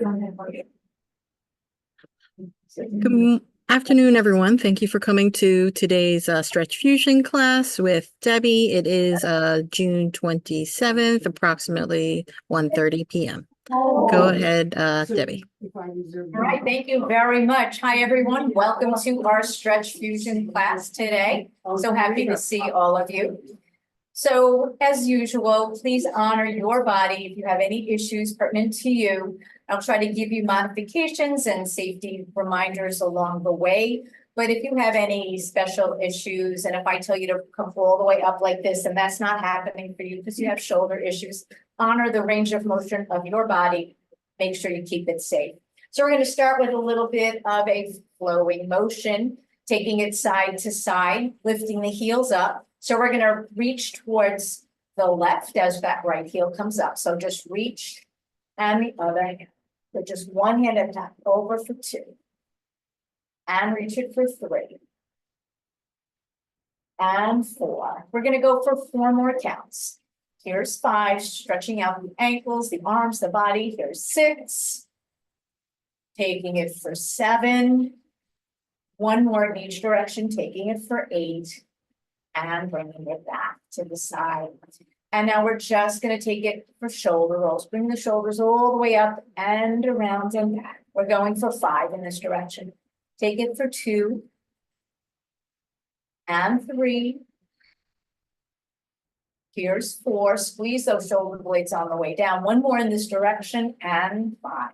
Good afternoon, everyone. Thank you for coming to today's Stretch Fusion class with Debbie. It is June 27th, approximately 1:30 p.m. Go ahead, Debbie. All right, thank you very much. Hi, everyone. Welcome to our Stretch Fusion class today. So happy to see all of you. So as usual, please honor your body. If you have any issues pertinent to you, I'll try to give you modifications and safety reminders along the way. But if you have any special issues, and if I tell you to come all the way up like this, and that's not happening for you because you have shoulder issues, honor the range of motion of your body. Make sure you keep it safe. So we're going to start with a little bit of a flowing motion, taking it side to side, lifting the heels up. So we're going to reach towards the left as that right heel comes up. So just reach and the other hand. With just one hand at a time, over for 2. And reach it for 3. And 4. We're going to go for 4 more counts. Here's 5, stretching out the ankles, the arms, the body. Here's 6. Taking it for 7. 1 more in each direction, taking it for 8. And bringing it back to the side. And now we're just going to take it for shoulder rolls. Bring the shoulders all the way up and around and back. We're going for 5 in this direction. Take it for 2. And 3. Here's 4. Squeeze those shoulder blades on the way down. 1 more in this direction and 5.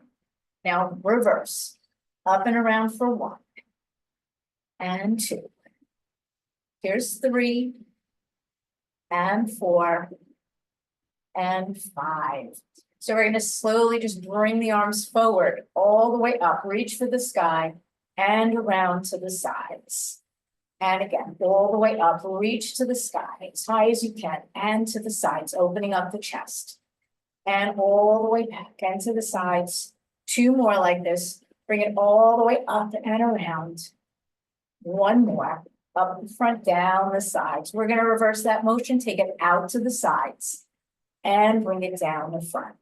Now reverse. Up and around for 1. And 2. Here's 3. And 4. And 5. So we're going to slowly just bring the arms forward, all the way up, reach for the sky, and around to the sides. And again, all the way up, reach to the sky, as high as you can, and to the sides, opening up the chest. And all the way back, and to the sides. 2 more like this. Bring it all the way up and around. 1 more, up in front, down the sides. We're going to reverse that motion, take it out to the sides. And bring it down the front.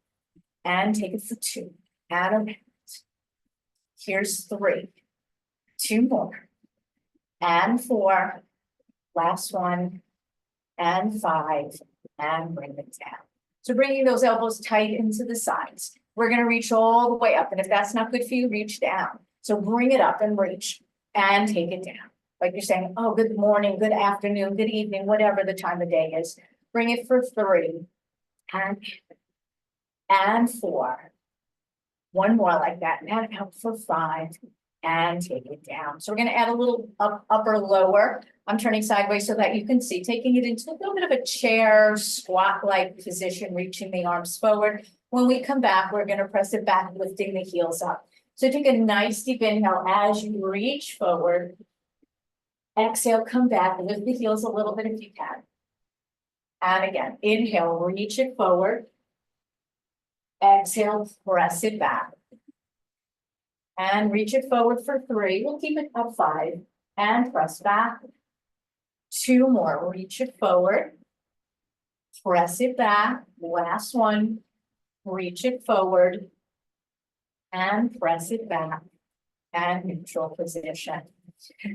And take it for 2. And around. Here's 3. 2 more. And 4. Last 1. And 5. And bring it down. So bringing those elbows tight into the sides. We're going to reach all the way up. And if that's not good for you, reach down. So bring it up and reach. And take it down. Like you're saying, oh, good morning, good afternoon, good evening, whatever the time of day is. Bring it for 3. And 4. 1 more like that, and out for 5, and take it down. So we're going to add a little upper lower. I'm turning sideways so that you can see, taking it into a little bit of a chair squat-like position, reaching the arms forward. When we come back, we're going to press it back, lifting the heels up. So take a nice deep inhale as you reach forward. Exhale, come back, lift the heels a little bit if you can. And again, inhale, reach it forward. Exhale, press it back. And reach it forward for 3. We'll keep it up 5. And press back. 2 more. Reach it forward. Press it back. Last 1. Reach it forward. And press it back. And neutral position.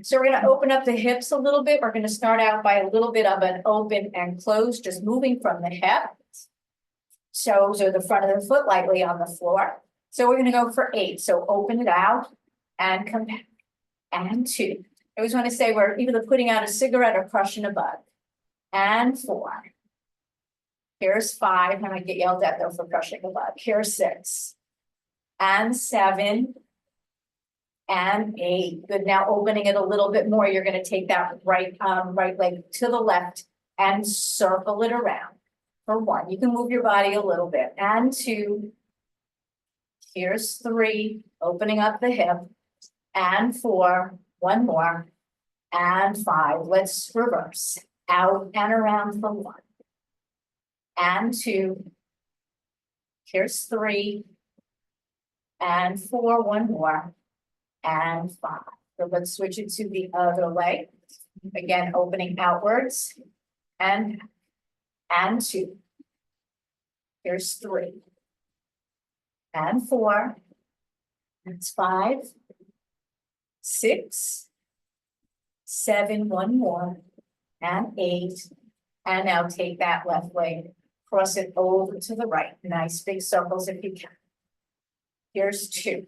So we're going to open up the hips a little bit. We're going to start out by a little bit of an open and close, just moving from the hip. So the front of the foot lightly on the floor. So we're going to go for 8. So open it out and come back. And 2. I always want to say we're either putting out a cigarette or crushing a bug. And 4. Here's 5. I might get yelled at though for crushing a bug. Here's 6. And 7. And 8. Good. Now opening it a little bit more. You're going to take that right leg to the left and circle it around. For 1. You can move your body a little bit. And 2. Here's 3. Opening up the hip. And 4. 1 more. And 5. Let's reverse. Out and around for 1. And 2. Here's 3. And 4. 1 more. And 5. So let's switch it to the other leg. Again, opening outwards. And 2. Here's 3. And 4. That's 5, 6, 7, one more, and 8. And now take that left leg, cross it over to the right. Nice big circles if you can. Here's 2.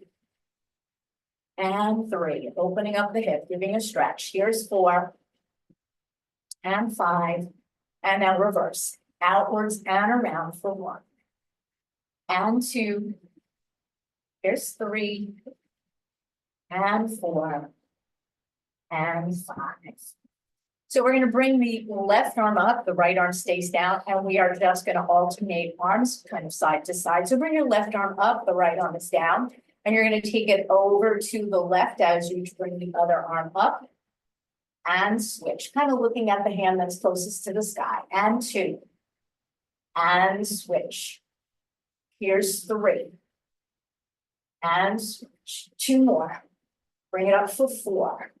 And 3, opening up the hip, giving a stretch. Here's 4. And 5. And now reverse, outwards and around for 1. And 2. Here's 3. And 4. And 5. So we're going to bring the left arm up, the right arm stays down, and we are just going to alternate arms kind of side to side. So bring your left arm up, the right arm is down, and you're going to take it over to the left as you bring the other arm up and switch, kind of looking at the hand that's closest to the sky. And 2. And switch. Here's 3. And switch. 2 more. Bring it up for 4.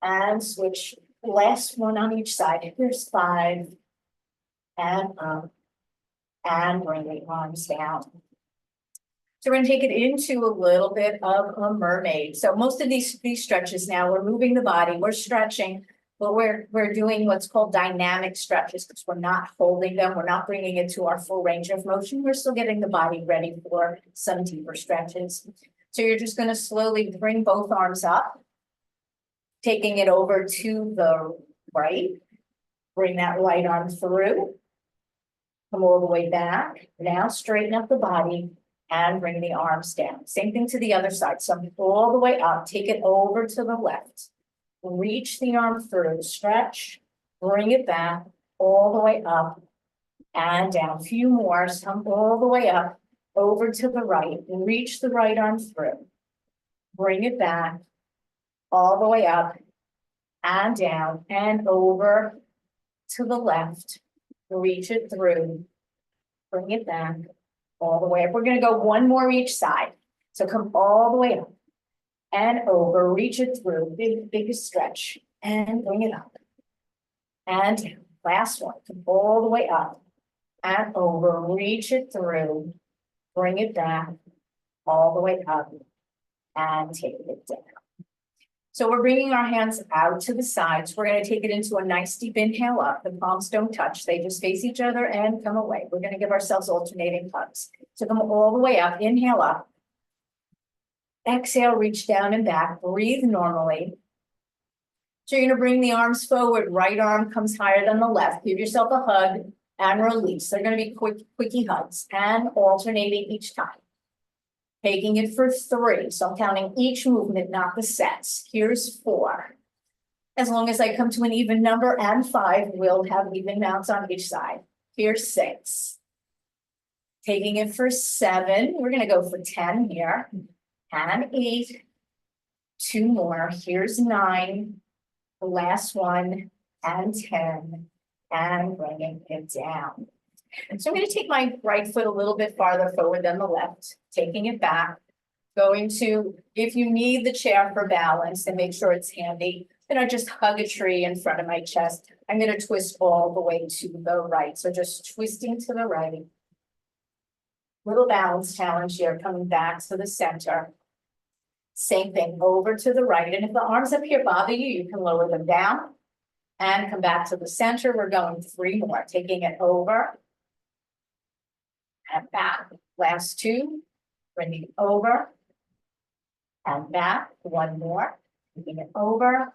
And switch. Last one on each side. Here's 5. And up. And bring the arms down. So we're going to take it into a little bit of a mermaid. So most of these stretches now, we're moving the body, we're stretching, but we're doing what's called dynamic stretches because we're not holding them. We're not bringing it to our full range of motion. We're still getting the body ready for some deeper stretches. So you're just going to slowly bring both arms up, taking it over to the right. Bring that right arm through. Come all the way back. Now straighten up the body and bring the arms down. Same thing to the other side. So all the way up, take it over to the left. Reach the arm through, stretch, bring it back, all the way up and down. A few more, come all the way up, over to the right, reach the right arm through. Bring it back, all the way up and down and over to the left. Reach it through, bring it back, all the way up. We're going to go one more each side. So come all the way up and over, reach it through, big stretch, and bring it up. And down. Last one, come all the way up and over, reach it through, bring it back, all the way up, and take it down. So we're bringing our hands out to the sides. We're going to take it into a nice deep inhale up. The palms don't touch. They just face each other and come away. We're going to give ourselves alternating hugs. So come all the way up, inhale up. Exhale, reach down and back. Breathe normally. So you're going to bring the arms forward. Right arm comes higher than the left. Give yourself a hug and release. They're going to be quickie hugs and alternating each time. Taking it for 3. So I'm counting each movement, not the sets. Here's 4. As long as I come to an even number, and 5, we'll have even mounts on each side. Here's 6. Taking it for 7. We're going to go for 10 here. And 8. 2 more. Here's 9. The last one. And 10. And bringing it down. So I'm going to take my right foot a little bit farther forward than the left, taking it back, going to, if you need the chair for balance and make sure it's handy, then I just hug a tree in front of my chest. I'm going to twist all the way to the right. So just twisting to the right. Little balance challenge here, coming back to the center. Same thing, over to the right. And if the arms up here bother you, you can lower them down and come back to the center. We're going 3 more, taking it over. And back, last 2, bringing it over, and back, 1 more, bringing it over,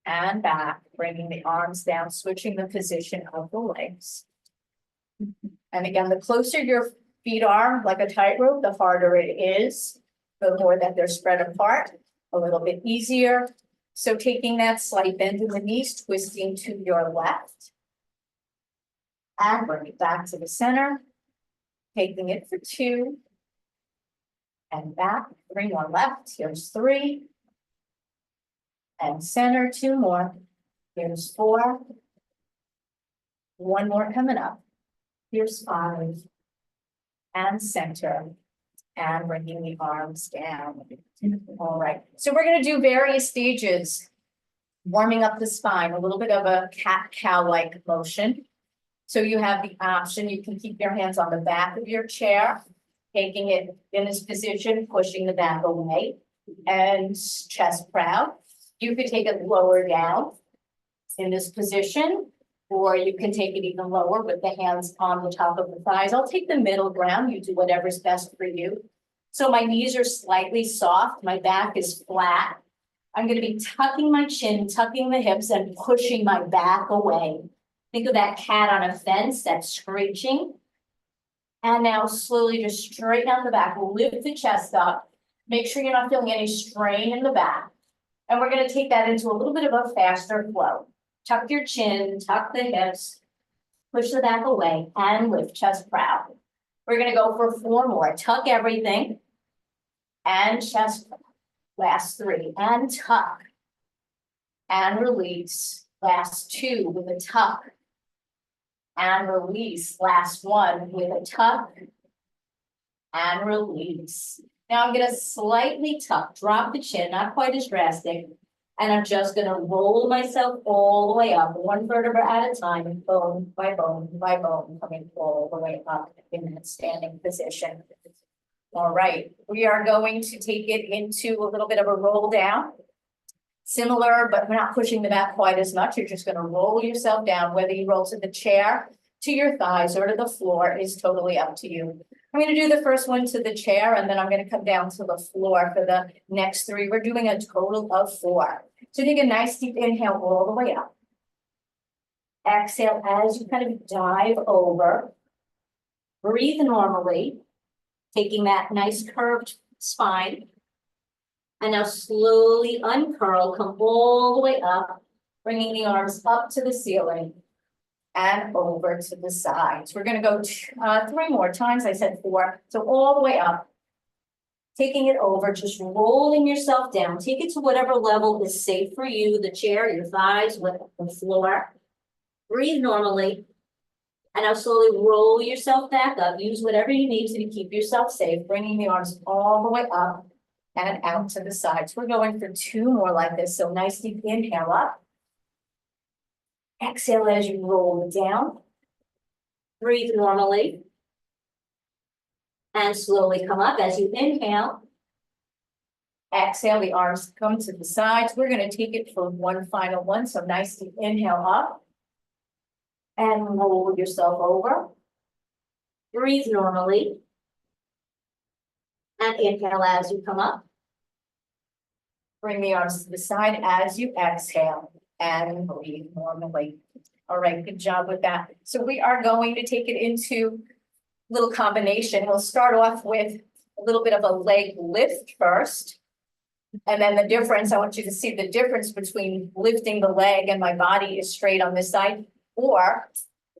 and back, bringing the arms down, switching the position of the legs. And again, the closer your feet are, like a tightrope, the harder it is, the more that they're spread apart, a little bit easier. So taking that slight bend in the knees, twisting to your left, and bring it back to the center. Taking it for 2, and back, 3 more left, here's 3, and center, 2 more, here's 4, 1 more coming up, here's 5, and center, and bringing the arms down. All right, so we're going to do various stages, warming up the spine, a little bit of a cat-cow-like motion. So you have the option, you can keep your hands on the back of your chair, Taking it in this position, pushing the back away and chest proud. You could take it lower down in this position, or you can take it even lower with the hands on the top of the thighs. I'll take the middle ground. You do whatever's best for you. So my knees are slightly soft. My back is flat. I'm going to be tucking my chin, tucking the hips, and pushing my back away. Think of that cat on a fence that's screeching. And now slowly just straighten out the back. Lift the chest up. Make sure you're not feeling any strain in the back. And we're going to take that into a little bit of a faster flow. Tuck your chin, tuck the hips, push the back away, and lift chest proud. We're going to go for 4 more. Tuck everything and chest proud. Last 3 and tuck and release. Last 2 with a tuck and release. Last 1 with a tuck and release. Now I'm going to slightly tuck, drop the chin, not quite as drastic. And I'm just going to roll myself all the way up, 1 vertebra at a time, bone by bone by bone, coming all the way up in that standing position. All right, we are going to take it into a little bit of a roll down. Similar, but we're not pushing the back quite as much. You're just going to roll yourself down, whether you roll to the chair, to your thighs, or to the floor is totally up to you. I'm going to do the first one to the chair, and then I'm going to come down to the floor for the next 3. We're doing a total of 4. So take a nice deep inhale all the way up. Exhale as you kind of dive over. Breathe normally, taking that nice curved spine. And now slowly uncurl, come all the way up, bringing the arms up to the ceiling and over to the sides. We're going to go 3 more times. I said 4. So all the way up, taking it over, just rolling yourself down. Take it to whatever level is safe for you, the chair, your thighs, with the floor. Breathe normally. And now slowly roll yourself back up. Use whatever you need to keep yourself safe, bringing the arms all the way up and out to the sides. We're going for 2 more like this. So nice deep inhale up. Exhale as you roll it down. Breathe normally. And slowly come up as you inhale. Exhale, the arms come to the sides. We're going to take it for 1 final one. So nice deep inhale up. And roll yourself over. Breathe normally. And inhale as you come up. Bring the arms to the side as you exhale. And breathe normally. All right, good job with that. So we are going to take it into a little combination. We'll start off with a little bit of a leg lift first. And then the difference, I want you to see the difference between lifting the leg and my body is straight on this side, or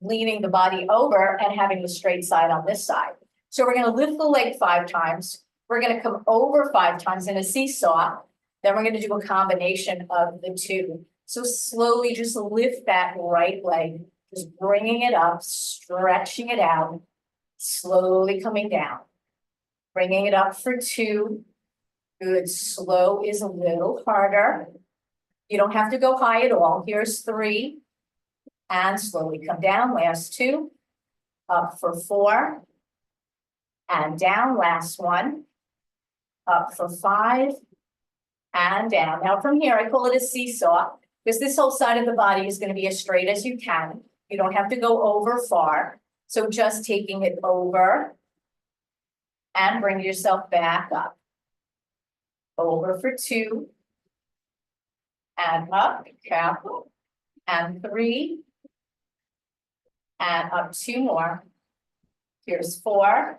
leaning the body over and having the straight side on this side. So we're going to lift the leg 5 times. We're going to come over 5 times in a seesaw. Then we're going to do a combination of the 2. So slowly just lift that right leg, just bringing it up, stretching it out, slowly coming down. Bringing it up for 2. Good. Slow is a little harder. You don't have to go high at all. Here's 3. And slowly come down. Last 2. Up for 4. And down. Last 1. Up for 5. And down. Now from here, I call it a seesaw because this whole side of the body is going to be as straight as you can. You don't have to go over far. So just taking it over and bring yourself back up. Over for 2. And up, careful. And 3. And up 2 more. Here's 4.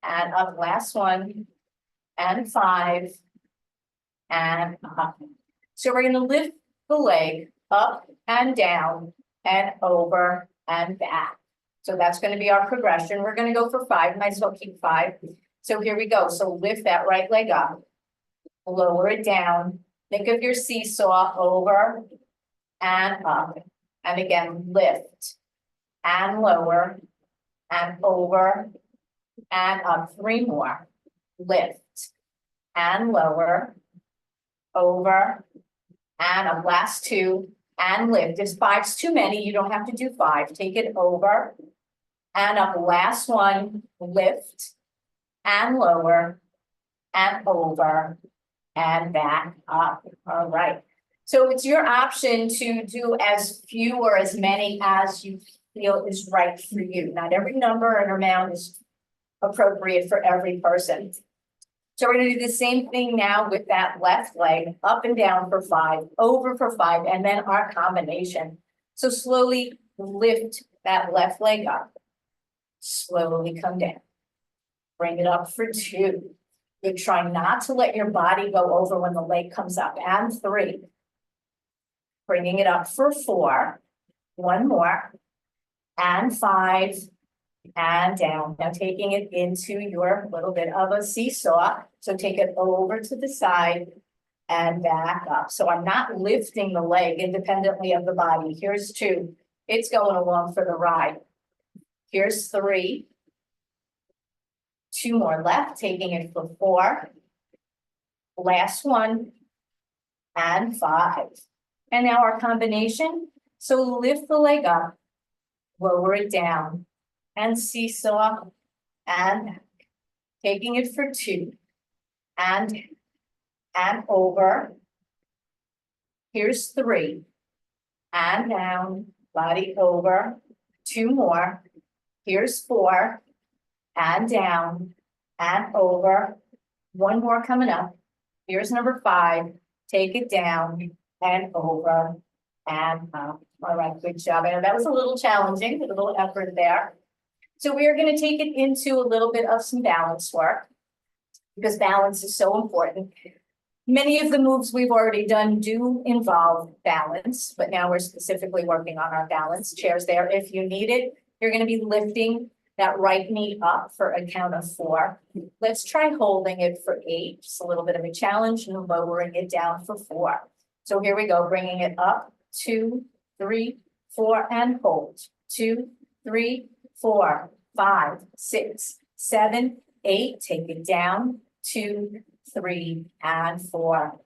And up, last 1. And 5. And up. So we're going to lift the leg up and down and over and back. So that's going to be our progression. We're going to go for 5. Might as well keep 5. So here we go. So lift that right leg up. Lower it down. Think of your seesaw over and up. And again, lift and lower and over and up. 3 more. Lift and lower, over and up. Last 2 and lift. If 5's too many, you don't have to do 5. Take it over and up. Last one, lift and lower and over and back up. All right. So it's your option to do as few or as many as you feel is right for you. Not every number and amount is appropriate for every person. So we're gonna do the same thing now with that left leg, up and down for 5, over for 5, and then our combination. So slowly lift that left leg up. Slowly come down. Bring it up for 2. You're trying not to let your body go over when the leg comes up, and 3. Bringing it up for 4. 1 more, and 5. And down. Now taking it into your little bit of a seesaw. So take it over to the side and back up. So I'm not lifting the leg independently of the body. Here's 2. It's going along for the ride. Here's 3. 2 more left, taking it for 4. Last one. And 5. And now our combination. So lift the leg up, lower it down, and seesaw, and taking it for 2, and over. Here's 3, and down, body over. 2 more. Here's 4, and down, and over. 1 more coming up. Here's number 5. Take it down and over and up. All right, good job. I know that was a little challenging, a little effort there. So we are going to take it into a little bit of some balance work because balance is so important. Many of the moves we've already done do involve balance, but now we're specifically working on our balance. Chairs there if you need it. You're going to be lifting that right knee up for a count of 4. Let's try holding it for 8, just a little bit of a challenge, and lowering it down for 4. So here we go, bringing it up, 2, 3, 4, and hold. 2, 3, 4, 5, 6, 7, 8. Take it down. 2, 3, and 4.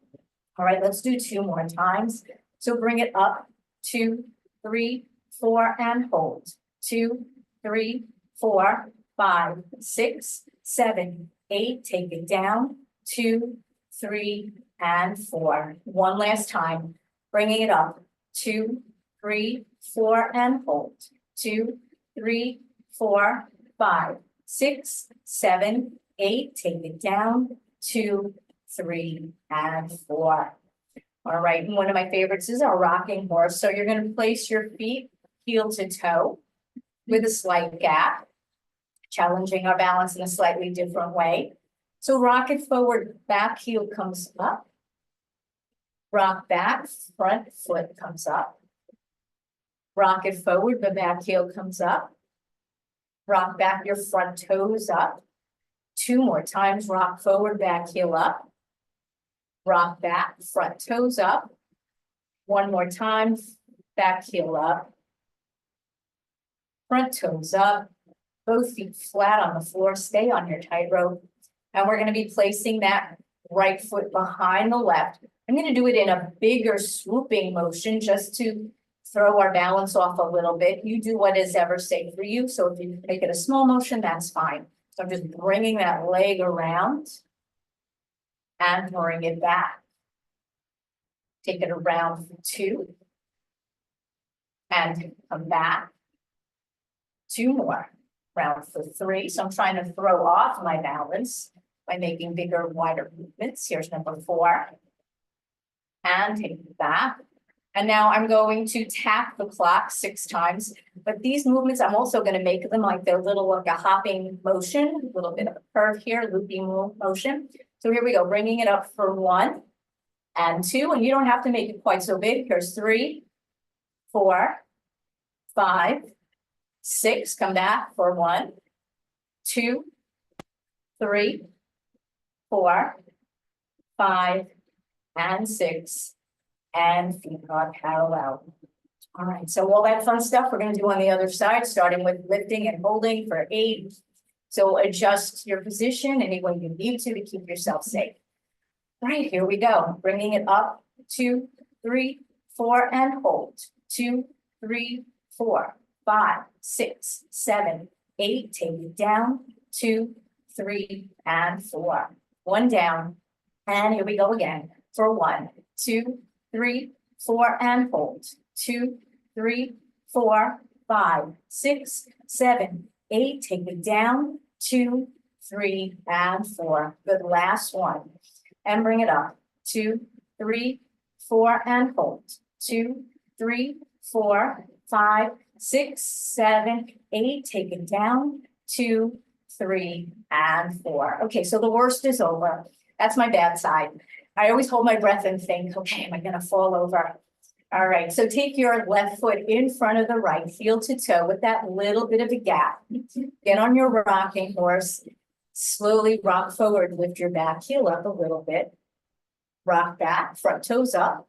All right, let's do 2 more times. So bring it up. 2, 3, 4, and hold. 2, 3, 4, 5, 6, 7, 8. Take it down. 2, 3, and 4. One last time. Bringing it up. 2, 3, 4, and hold. 2, 3, 4, 5, 6, 7, 8. Take it down. 2, 3, and 4. All right, and one of my favorites is our rocking horse. So you're going to place your feet heel to toe with a slight gap, challenging our balance in a slightly different way. So rock it forward, back heel comes up. Rock back, front foot comes up. Rock it forward, the back heel comes up. Rock back your front toes up. 2 more times, rock forward, back heel up. Rock back, front toes up. 1 more time, back heel up. Front toes up. Both feet flat on the floor, stay on your tightrope. And we're going to be placing that right foot behind the left. I'm going to do it in a bigger swooping motion just to throw our balance off a little bit. You do what is ever safe for you. So if you make it a small motion, that's fine. So I'm just bringing that leg around and bring it back. Take it around for 2 and come back. 2 more. Round for 3. So I'm trying to throw off my balance by making bigger, wider movements. Here's number 4. And take it back. And now I'm going to tap the clock 6 times. But these movements, I'm also going to make them like they're little, like a hopping motion, a little bit of a curve here, looping motion. So here we go, bringing it up for 1 and 2. And you don't have to make it quite so big. Here's 3, 4, 5, 6. Come back for 1, 2, 3, 4, 5, and 6. And feet are parallel. All right, so all that fun stuff we're going to do on the other side, starting with lifting and holding for 8. So adjust your position any way you need to keep yourself safe. All right, here we go. Bringing it up, 2, 3, 4, and hold. 2, 3, 4, 5, 6, 7, 8, take it down, 2, 3, and 4. 1 down, and here we go again for 1, 2, 3, 4, and hold. 2, 3, 4, 5, 6, 7, 8, take it down, 2, 3, and 4. Good, last one. And bring it up. 2, 3, 4, and hold. 2, 3, 4, 5, 6, 7, 8, take it down, 2, 3, and 4. Okay, so the worst is over. That's my bad side. I always hold my breath and think, okay, am I gonna fall over? All right, so take your left foot in front of the right, heel to toe with that little bit of a gap. Get on your rocking horse. Slowly rock forward, lift your back heel up a little bit. Rock back, front toes up.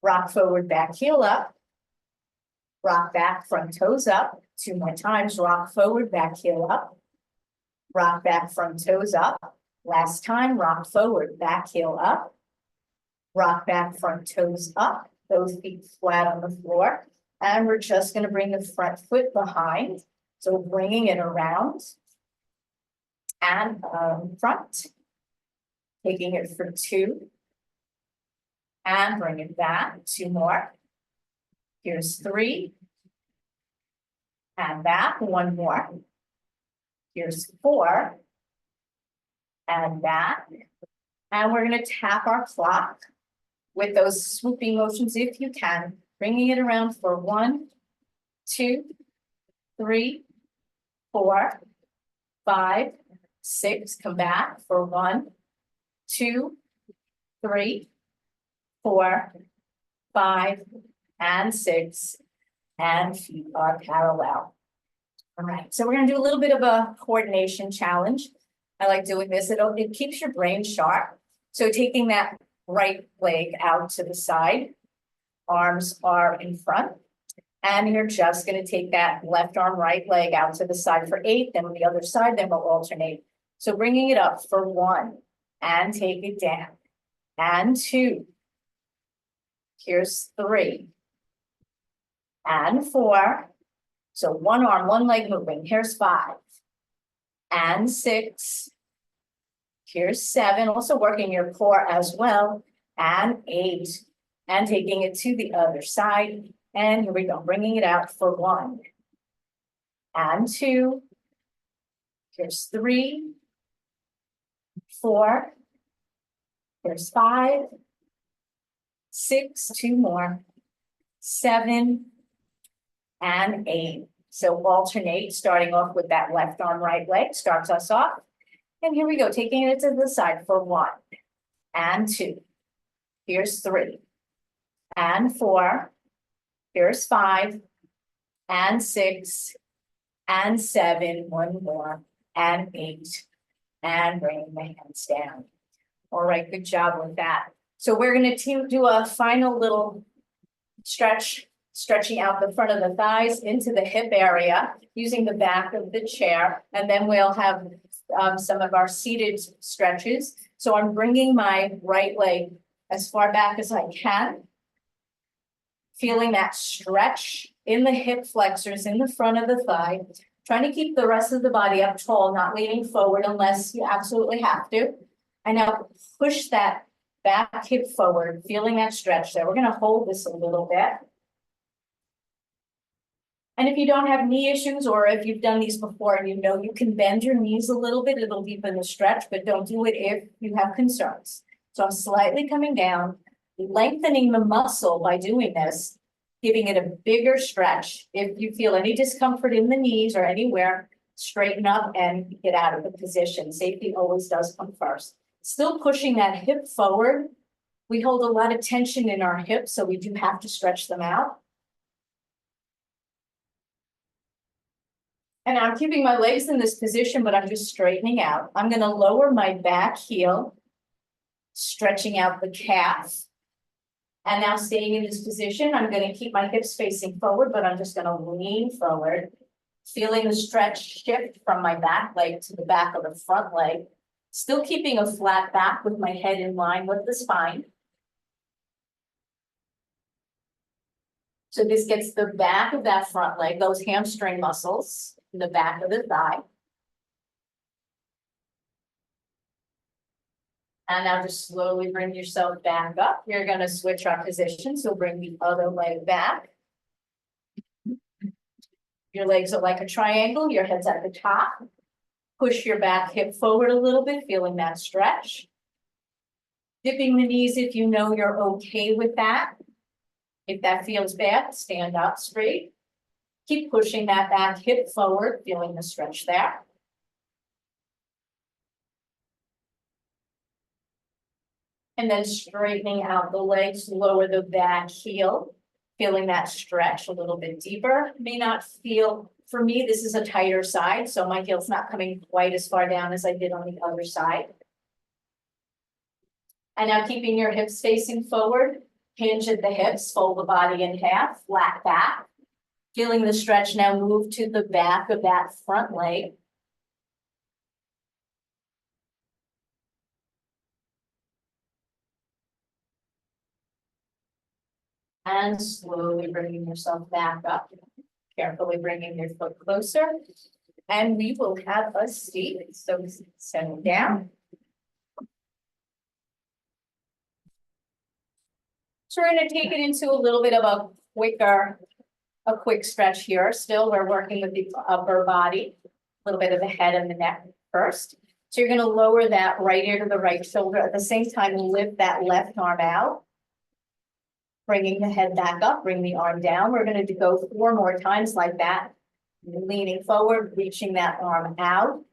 Rock forward, back heel up. Rock back, front toes up. 2 more times, rock forward, back heel up. Rock back, front toes up. Last time, rock forward, back heel up. Rock back, front toes up. Those feet flat on the floor. And we're just gonna bring the front foot behind. So bringing it around. And front. Taking it for 2. And bring it back, 2 more. Here's 3. And back, 1 more. Here's 4. And back. And we're gonna tap our clock with those swooping motions if you can, bringing it around for 1, 2, 3, 4, 5, 6, come back for 1, 2, 3, 4, 5, and 6, and feet are parallel. All right, so we're gonna do a little bit of a coordination challenge. I like doing this, it keeps your brain sharp. So taking that right leg out to the side, arms are in front, and you're just gonna take that left arm, right leg out to the side for 8, then on the other side, then we'll alternate. So bringing it up for 1, and take it down, and 2. Here's 3. And 4. So 1 arm, 1 leg moving. Here's 5. And 6. Here's 7. Also working your core as well. And 8. And taking it to the other side. And here we go. Bringing it out for 1. And 2. Here's 3. 4. Here's 5. 6. 2 more. 7. And 8. So alternate, starting off with that left arm, right leg, starts us off. And here we go, taking it to the side for 1, and 2. Here's 3, and 4. Here's 5, and 6, and 7. 1 more, and 8. And bringing the hands down. All right, good job with that. So we're gonna do a final little stretch. Stretching out the front of the thighs into the hip area using the back of the chair. And then we'll have some of our seated stretches. So I'm bringing my right leg as far back as I can. Feeling that stretch in the hip flexors in the front of the thigh. Trying to keep the rest of the body up tall, not leaning forward unless you absolutely have to. And now push that back hip forward, feeling that stretch there. We're gonna hold this a little bit. And if you don't have knee issues, or if you've done these before and you know you can bend your knees a little bit, it'll deepen the stretch, but don't do it if you have concerns. So I'm slightly coming down, lengthening the muscle by doing this, giving it a bigger stretch. If you feel any discomfort in the knees or anywhere, straighten up and get out of the position. Safety always does come first. Still pushing that hip forward. We hold a lot of tension in our hips, so we do have to stretch them out. And I'm keeping my legs in this position, but I'm just straightening out. I'm gonna lower my back heel, stretching out the calf. And now staying in this position, I'm gonna keep my hips facing forward, but I'm just gonna lean forward. Feeling the stretch shift from my back leg to the back of the front leg. Still keeping a flat back with my head in line with the spine. So this gets the back of that front leg, those hamstring muscles. in the back of the thigh. And now just slowly bring yourself back up. You're gonna switch our position, so bring the other leg back. Your legs are like a triangle, your head's at the top. Push your back hip forward a little bit, feeling that stretch. Dipping the knees if you know you're okay with that. If that feels bad, stand up straight. Keep pushing that back hip forward, feeling the stretch there. And then straightening out the legs, lower the back heel, feeling that stretch a little bit deeper. May not feel, for me, this is a tighter side, so my heel's not coming quite as far down as I did on the other side. And now keeping your hips facing forward, hinge at the hips, fold the body in half, flat back. Feeling the stretch, now move to the back of that front leg. And slowly bringing yourself back up, carefully bringing your foot closer. And we will have a seat, so settle down. So we're gonna take it into a little bit of a quick stretch here. Still, we're working with the upper body, a little bit of the head and the neck first. So you're gonna lower that right ear to the right shoulder. At the same time, lift that left arm out. Bringing the head back up, bring the arm down. We're gonna go 4 more times like that. Leaning forward, reaching that arm out.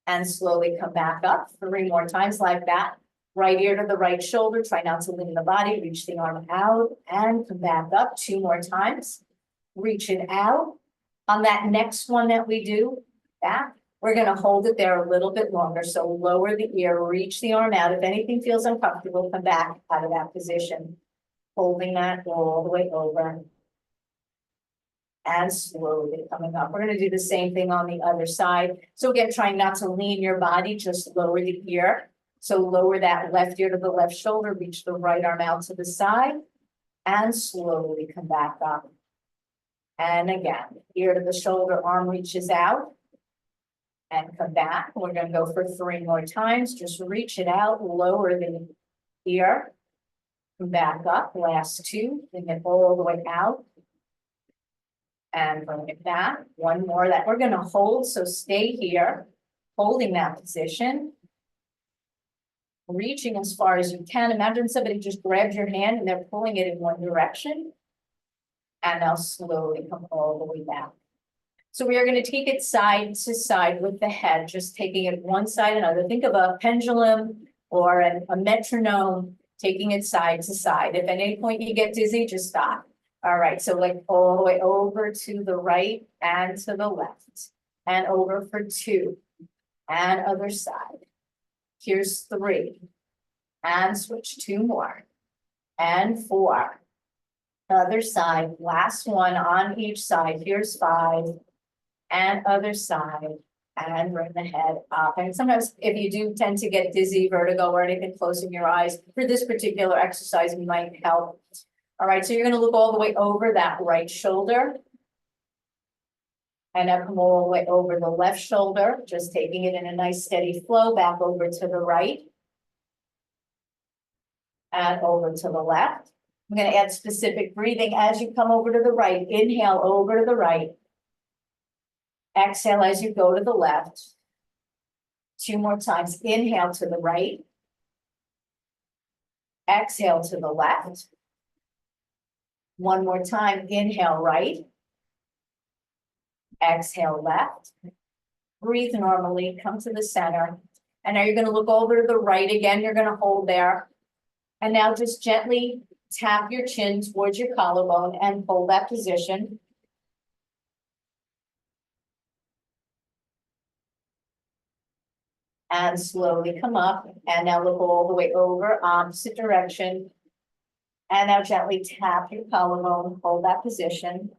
And slowly come back up. 3 more times like that. Right ear to the right shoulder, try not to lean the body, reach the arm out and come back up. 2 more times. Reach it out. On that next one that we do, back, we're gonna hold it there a little bit longer. So lower the ear, reach the arm out. If anything feels uncomfortable, come back out of that position. Holding that all the way over. And slowly coming up. We're gonna do the same thing on the other side. So again, trying not to lean your body, just lower the ear. So lower that left ear to the left shoulder, reach the right arm out to the side, and slowly come back up. And again, ear to the shoulder, arm reaches out, and come back. We're gonna go for 3 more times. Just reach it out, lower the ear, come back up. Last 2, bring it all the way out. And bring it back. 1 more that we're gonna hold, so stay here, holding that position. Reaching as far as you can. Imagine somebody just grabbed your hand and they're pulling it in one direction. And now slowly come all the way back. So we are going to take it side to side with the head, just taking it one side and another. Think of a pendulum or a metronome, taking it side to side. If at any point you get dizzy, just stop. All right, so like all the way over to the right and to the left. And over for 2. And other side. Here's 3, and switch 2 more, and 4, other side, last one on each side, here's 5, and other side, and bring the head up. And sometimes if you do tend to get dizzy, vertigo, or anything, closing your eyes, for this particular exercise might help. All right, so you're gonna look all the way over that right shoulder. And now come all the way over the left shoulder, just taking it in a nice steady flow back over to the right. And over to the left. I'm going to add specific breathing as you come over to the right. Inhale over to the right. Exhale as you go to the left. 2 more times. Inhale to the right. Exhale to the left. 1 more time. Inhale right. Exhale left. Breathe normally, come to the center. And now you're going to look over to the right again. You're going to hold there. And now just gently tap your chin towards your collarbone and hold that position. And slowly come up. And now look all the way over, opposite direction. And now gently tap your collarbone, hold that position.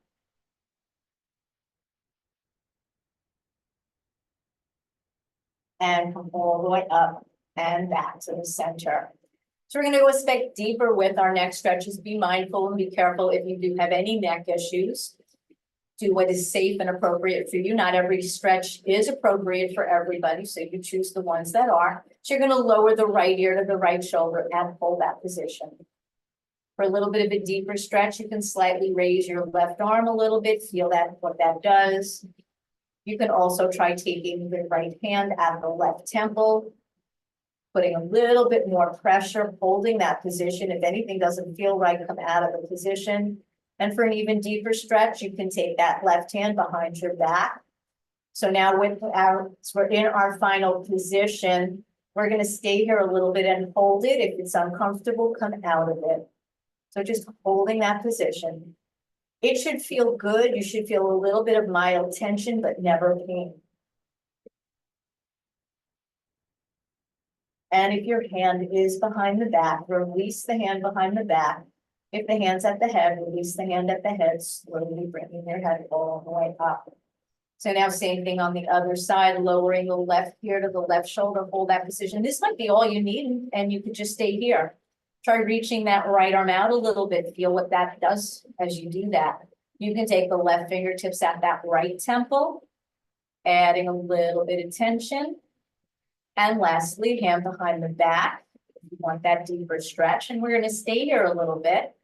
And come all the way up and back to the center. So we're going to go a step deeper with our neck stretches. Be mindful and be careful if you do have any neck issues. do what is safe and appropriate for you. Not every stretch is appropriate for everybody, so you choose the ones that are. So you're gonna lower the right ear to the right shoulder and hold that position. For a little bit of a deeper stretch, you can slightly raise your left arm a little bit, feel that what that does. You can also try taking the right hand at the left temple, putting a little bit more pressure, holding that position. If anything doesn't feel right, come out of the position. And for an even deeper stretch, you can take that left hand behind your back. So now we're in our final position. We're gonna stay here a little bit and hold it. If it's uncomfortable, come out of it. So just holding that position. It should feel good. You should feel a little bit of mild tension, but never pain. And if your hand is behind the back, release the hand behind the back. If the hand's at the head, release the hand at the head, slowly bringing your head all the way up. So now same thing on the other side, lowering the left ear to the left shoulder, hold that position. This might be all you need, and you could just stay here. Try reaching that right arm out a little bit. Feel what that does as you do that. You can take the left fingertips at that right temple, adding a little bit of tension. And lastly, hand behind the back. If you want that deeper stretch, and we're going to stay here a little bit.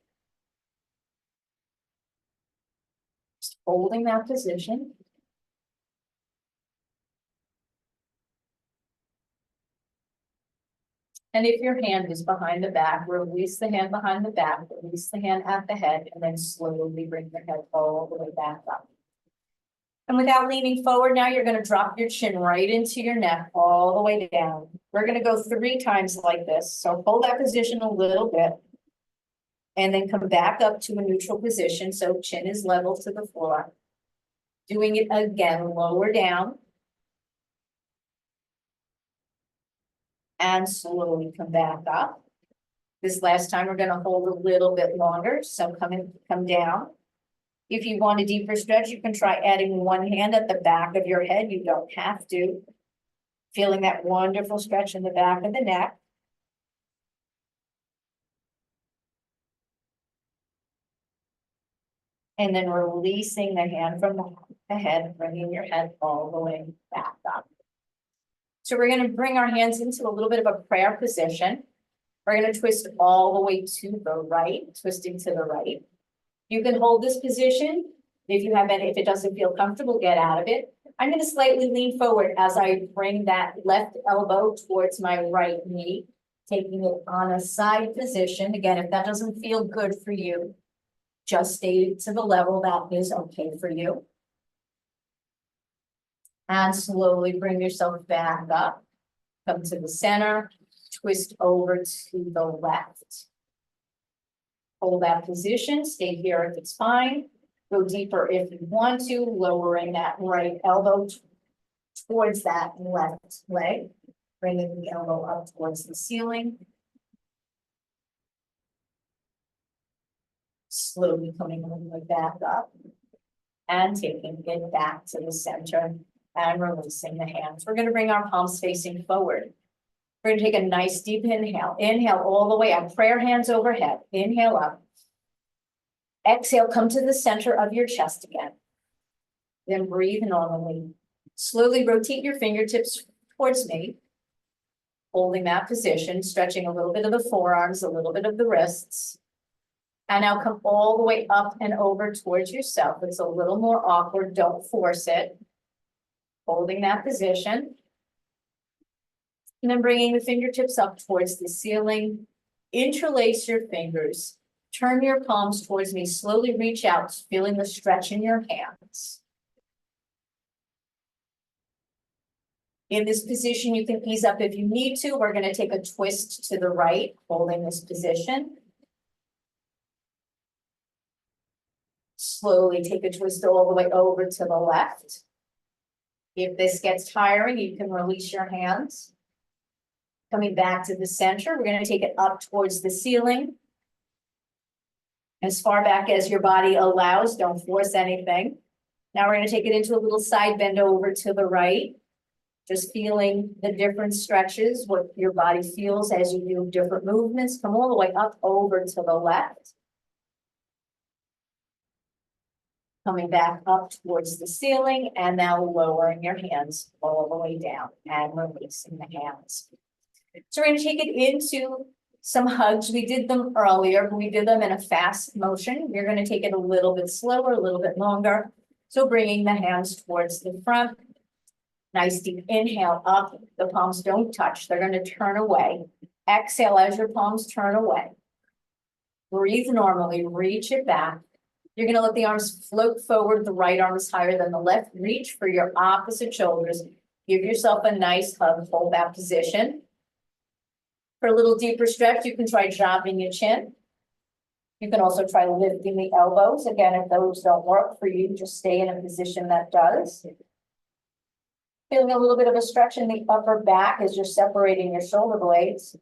Just holding that position. And if your hand is behind the back, release the hand behind the back, release the hand at the head, and then slowly bring your head all the way back up. And without leaning forward, now you're going to drop your chin right into your neck all the way down. We're going to go 3 times like this. So hold that position a little bit. And then come back up to a neutral position. So chin is level to the floor. Doing it again, lower down. And slowly come back up. This last time, we're going to hold a little bit longer. So come down. If you want a deeper stretch, you can try adding one hand at the back of your head. You don't have to. Feeling that wonderful stretch in the back of the neck. And then releasing the hand from the head, bringing your head all the way back up. So we're going to bring our hands into a little bit of a prayer position. We're going to twist all the way to the right, twisting to the right. You can hold this position. If it doesn't feel comfortable, get out of it. I'm going to slightly lean forward as I bring that left elbow towards my right knee, taking it on a side position. Again, if that doesn't feel good for you, just stay to the level that is okay for you. And slowly bring yourself back up. Come to the center, twist over to the left. Hold that position, stay here if it's fine. Go deeper if you want to, lowering that right elbow towards that left leg. Bringing the elbow up towards the ceiling. Slowly coming all the way back up. And taking it back to the center and releasing the hands. We're going to bring our palms facing forward. We're going to take a nice deep inhale. Inhale all the way up, prayer hands overhead. Inhale up. Exhale, come to the center of your chest again. Then breathe normally. Slowly rotate your fingertips towards me. Holding that position, stretching a little bit of the forearms, a little bit of the wrists. And now come all the way up and over towards yourself. It's a little more awkward, don't force it. Holding that position. And then bringing the fingertips up towards the ceiling. Interlace your fingers. Turn your palms towards me. Slowly reach out, feeling the stretch in your hands. In this position, you can ease up if you need to. We're going to take a twist to the right, holding this position. Slowly take a twist all the way over to the left. If this gets tiring, you can release your hands. Coming back to the center, we're going to take it up towards the ceiling. As far back as your body allows, don't force anything. Now we're going to take it into a little side bend over to the right. Just feeling the different stretches, what your body feels as you do different movements. Come all the way up over to the left. Coming back up towards the ceiling and now lowering your hands all the way down and releasing the hands. So we're gonna take it into some hugs. We did them earlier, but we did them in a fast motion. You're gonna take it a little bit slower, a little bit longer. So bringing the hands towards the front. Nice deep inhale up. The palms don't touch. They're gonna turn away. Exhale as your palms turn away. Breathe normally, reach it back. You're gonna let the arms float forward. The right arm is higher than the left. Reach for your opposite shoulders. Give yourself a nice hug. Hold that position. For a little deeper stretch, you can try dropping your chin. You can also try lifting the elbows. Again, if those don't work for you, just stay in a position that does. Feeling a little bit of a stretch in the upper back as you're separating your shoulder blades.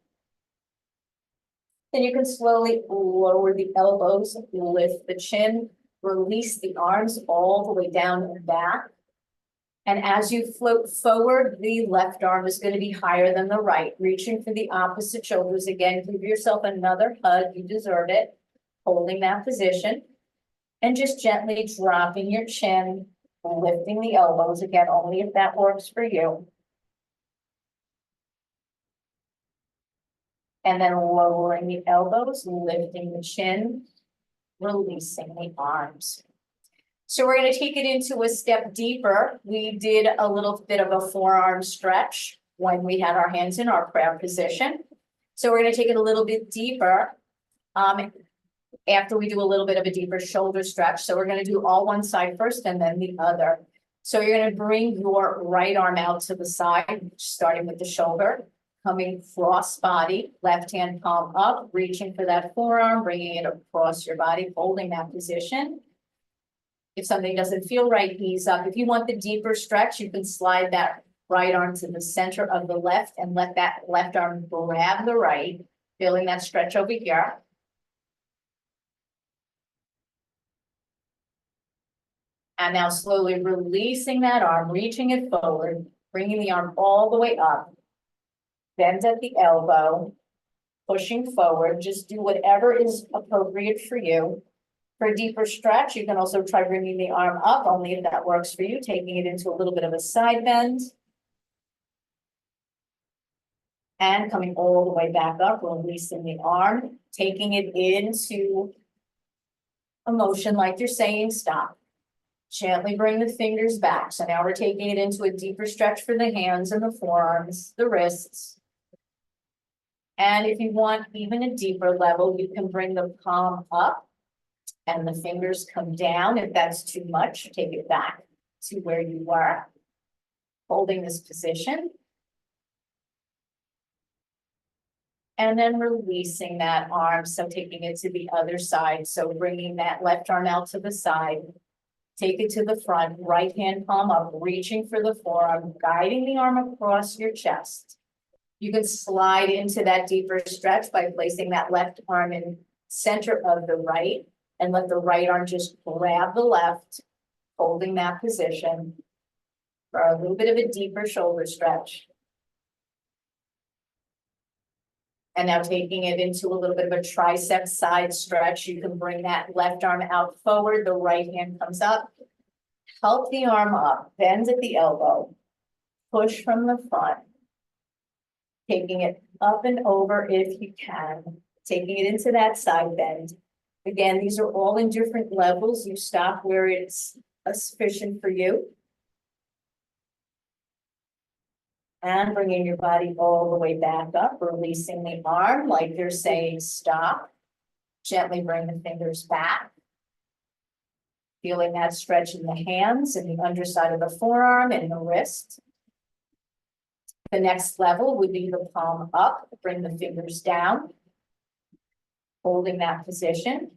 Then you can slowly lower the elbows, lift the chin, release the arms all the way down and back. And as you float forward, the left arm is going to be higher than the right, reaching for the opposite shoulders. Again, give yourself another hug. You deserve it. Holding that position. And just gently dropping your chin, lifting the elbows. Again, only if that works for you. And then lowering the elbows, lifting the chin, releasing the arms. So we're going to take it into a step deeper. We did a little bit of a forearm stretch when we had our hands in our prayer position. So we're going to take it a little bit deeper after we do a little bit of a deeper shoulder stretch. So we're going to do all one side first and then the other. So you're going to bring your right arm out to the side, starting with the shoulder, coming cross body, left hand palm up, reaching for that forearm, bringing it across your body, holding that position. If something doesn't feel right, ease up. If you want the deeper stretch, you can slide that right arm to the center of the left and let that left arm grab the right, feeling that stretch over here. And now slowly releasing that arm, reaching it forward, bringing the arm all the way up. Bend at the elbow, pushing forward. Just do whatever is appropriate for you. For a deeper stretch, you can also try bringing the arm up, only if that works for you, taking it into a little bit of a side bend. And coming all the way back up, releasing the arm, taking it into a motion like you're saying stop. Gently bring the fingers back. So now we're taking it into a deeper stretch for the hands and the forearms, the wrists. And if you want even a deeper level, you can bring the palm up and the fingers come down. If that's too much, take it back to where you were holding this position. And then releasing that arm, so taking it to the other side. So bringing that left arm out to the side, take it to the front, right hand palm up, reaching for the forearm, guiding the arm across your chest. You can slide into that deeper stretch by placing that left arm in center of the right and let the right arm just grab the left, holding that position for a little bit of a deeper shoulder stretch. And now taking it into a little bit of a tricep side stretch. You can bring that left arm out forward, the right hand comes up. Help the arm up, bend at the elbow, push from the front. Taking it up and over if you can, taking it into that side bend. Again, these are all in different levels. You stop where it's sufficient for you. And bringing your body all the way back up, releasing the arm like you're saying stop. Gently bring the fingers back. Feeling that stretch in the hands and the underside of the forearm and the wrist. The next level would be the palm up, bring the fingers down. Holding that position.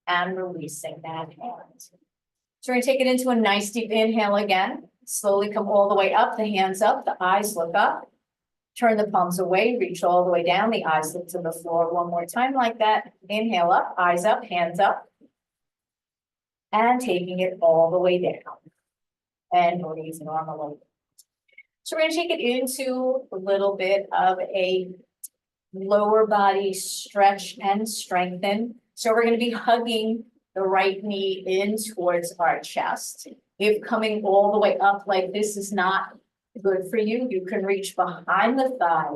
And releasing that hand. So we're going to take it into a nice deep inhale again. Slowly come all the way up, the hands up, the eyes look up. Turn the palms away, reach all the way down, the eyes look to the floor one more time like that. Inhale up, eyes up, hands up. And taking it all the way down. And breathe normally. So we're going to take it into a little bit of a lower body stretch and strengthen. So we're gonna be hugging the right knee in towards our chest. If coming all the way up like this is not good for you, you can reach behind the thigh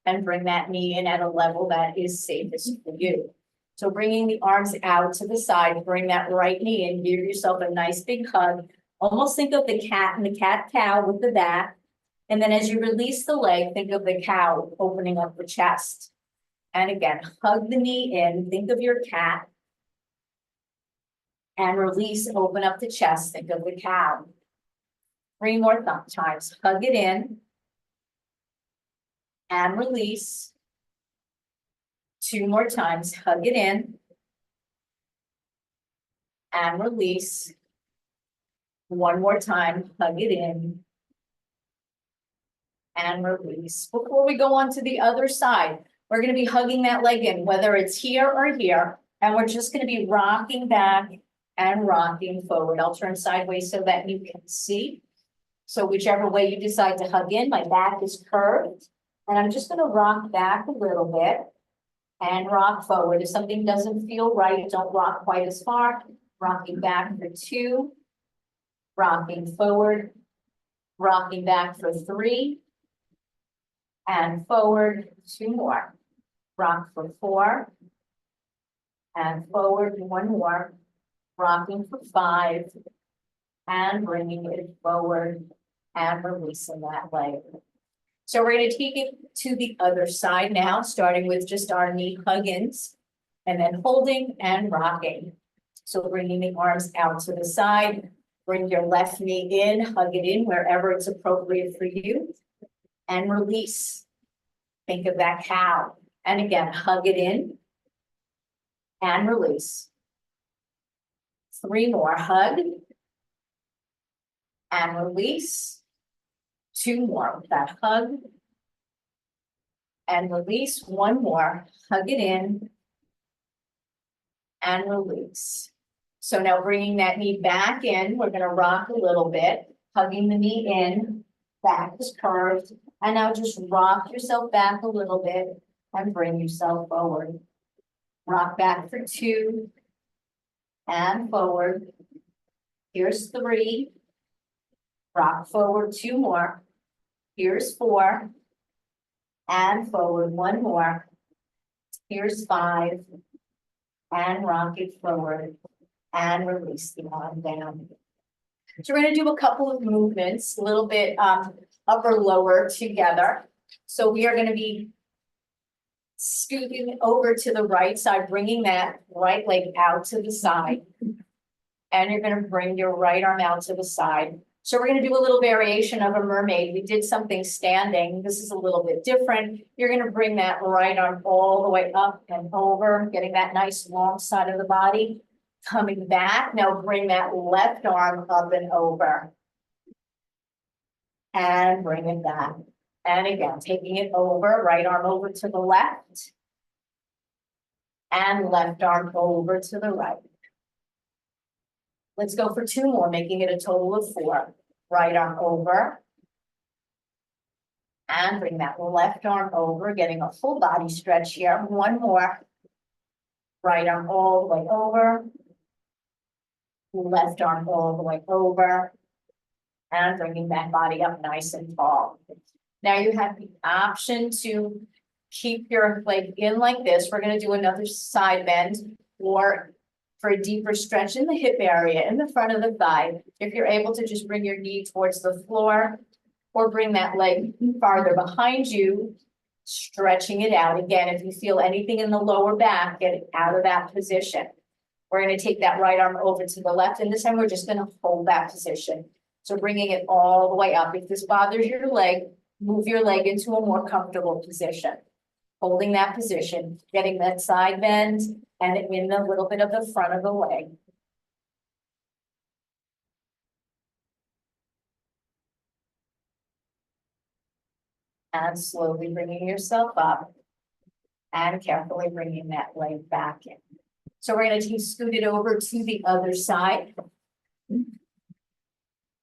and bring that knee in at a level that is safest for you. So bringing the arms out to the side, bring that right knee in, give yourself a nice big hug. Almost think of the cat and the cat-cow with the back. And then as you release the leg, think of the cow opening up the chest. And again, hug the knee in, think of your cat. And release, open up the chest, think of the cow. 3 more times, hug it in. And release. 2 more times, hug it in. And release. 1 more time, hug it in. And release. Before we go on to the other side, we're going to be hugging that leg in, whether it's here or here, and we're just going to be rocking back and rocking forward. I'll turn sideways so that you can see. So whichever way you decide to hug in, my back is curved, and I'm just going to rock back a little bit and rock forward. If something doesn't feel right, don't rock quite as far. Rocking back for 2, rocking forward, rocking back for 3, and forward 2 more. Rock for 4, and forward 1 more. Rocking for 5, and bringing it forward and releasing that leg. So we're going to take it to the other side now, starting with just our knee hug-ins, and then holding and rocking. So bringing the arms out to the side, bring your left knee in, hug it in wherever it's appropriate for you, and release. Think of that cow. And again, hug it in and release. 3 more, hug and release. 2 more with that hug and release. 1 more, hug it in and release. So now bringing that knee back in, we're going to rock a little bit, hugging the knee in, back is curved, and now just rock yourself back a little bit and bring yourself forward. Rock back for 2 and forward. Here's 3. Rock forward 2 more. Here's 4 and forward 1 more. Here's 5 and rock it forward and release the arm down. So we're going to do a couple of movements, a little bit upper lower together. So we are going to be scooting over to the right side, bringing that right leg out to the side. And you're going to bring your right arm out to the side. So we're going to do a little variation of a mermaid. We did something standing. This is a little bit different. You're going to bring that right arm all the way up and over, getting that nice long side of the body. Coming back, now bring that left arm up and over. And bring it back. And again, taking it over, right arm over to the left. And left arm over to the right. Let's go for 2 more, making it a total of 4. Right arm over. And bring that left arm over, getting a full body stretch here. 1 more. Right arm all the way over. Left arm all the way over. And bringing that body up nice and tall. Now you have the option to keep your leg in like this. We're going to do another side bend, or for a deeper stretch in the hip area, in the front of the thigh. If you're able to just bring your knee towards the floor, or bring that leg farther behind you, stretching it out. Again, if you feel anything in the lower back, get it out of that position. We're going to take that right arm over to the left, and this time we're just going to hold that position. So bringing it all the way up. If this bothers your leg, move your leg into a more comfortable position. Holding that position, getting that side bend, and in a little bit of the front of the leg. And slowly bringing yourself up and carefully bringing that leg back in. So we're going to scoot it over to the other side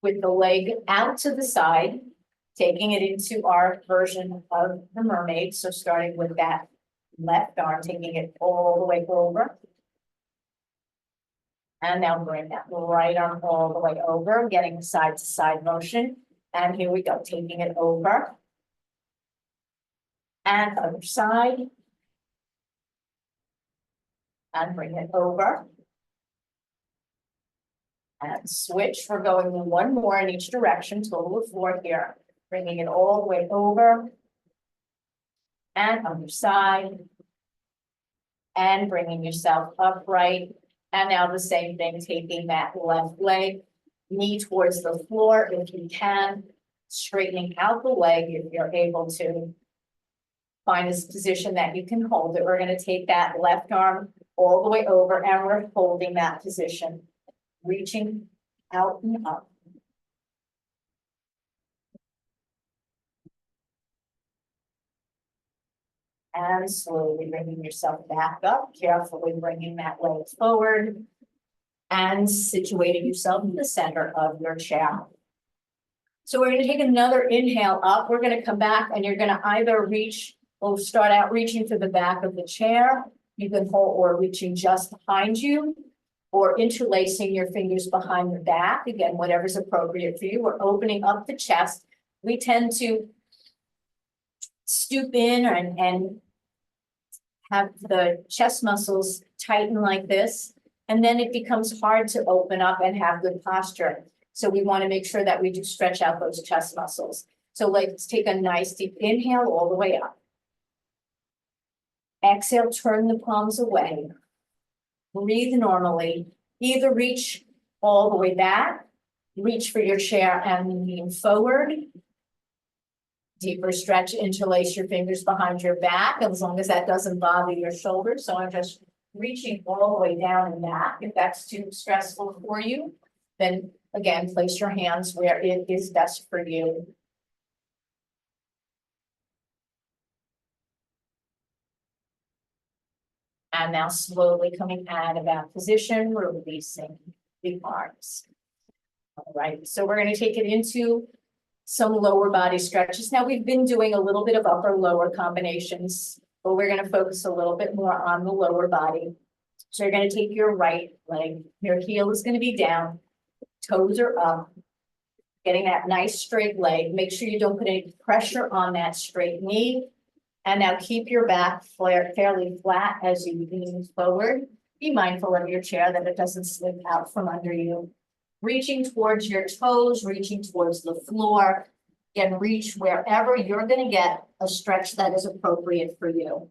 with the leg out to the side, taking it into our version of the mermaid. So starting with that Left arm, taking it all the way over. And now bring that right arm all the way over, getting side to side motion. And here we go, taking it over. And other side. And bring it over. And switch, we're going one more in each direction, total of 4 here. Bringing it all the way over. And other side. And bringing yourself upright. And now the same thing, taking that left leg, knee towards the floor if you can, straightening out the leg if you're able to. Find this position that you can hold it. We're going to take that left arm all the way over and we're holding that position, reaching out and up. And slowly bringing yourself back up, carefully bringing that leg forward and situating yourself in the center of your chair. So we're going to take another inhale up. We're going to come back and you're going to either reach, we'll start out reaching to the back of the chair. You can hold or reaching just behind you or interlacing your fingers behind the back. Again, whatever's appropriate for you. We're opening up the chest. We tend to stoop in and have the chest muscles tighten like this, and then it becomes hard to open up and have good posture. So we want to make sure that we do stretch out those chest muscles. So let's take a nice deep inhale all the way up. Exhale, turn the palms away. Breathe normally. Either reach all the way back, reach for your chair and lean forward. Deeper stretch, interlace your fingers behind your back, as long as that doesn't bother your shoulders. So I'm just reaching all the way down and back. If that's too stressful for you, then again, place your hands where it is best for you. And now slowly coming out of that position, releasing the arms. All right, so we're going to take it into some lower body stretches. Now we've been doing a little bit of upper lower combinations, but we're going to focus a little bit more on the lower body. So you're going to take your right leg, your heel is going to be down, toes are up, getting that nice straight leg. Make sure you don't put any pressure on that straight knee. And now keep your back fairly flat as you lean forward. Be mindful of your chair that it doesn't slip out from under you. Reaching towards your toes, reaching towards the floor. Again, reach wherever you're going to get a stretch that is appropriate for you.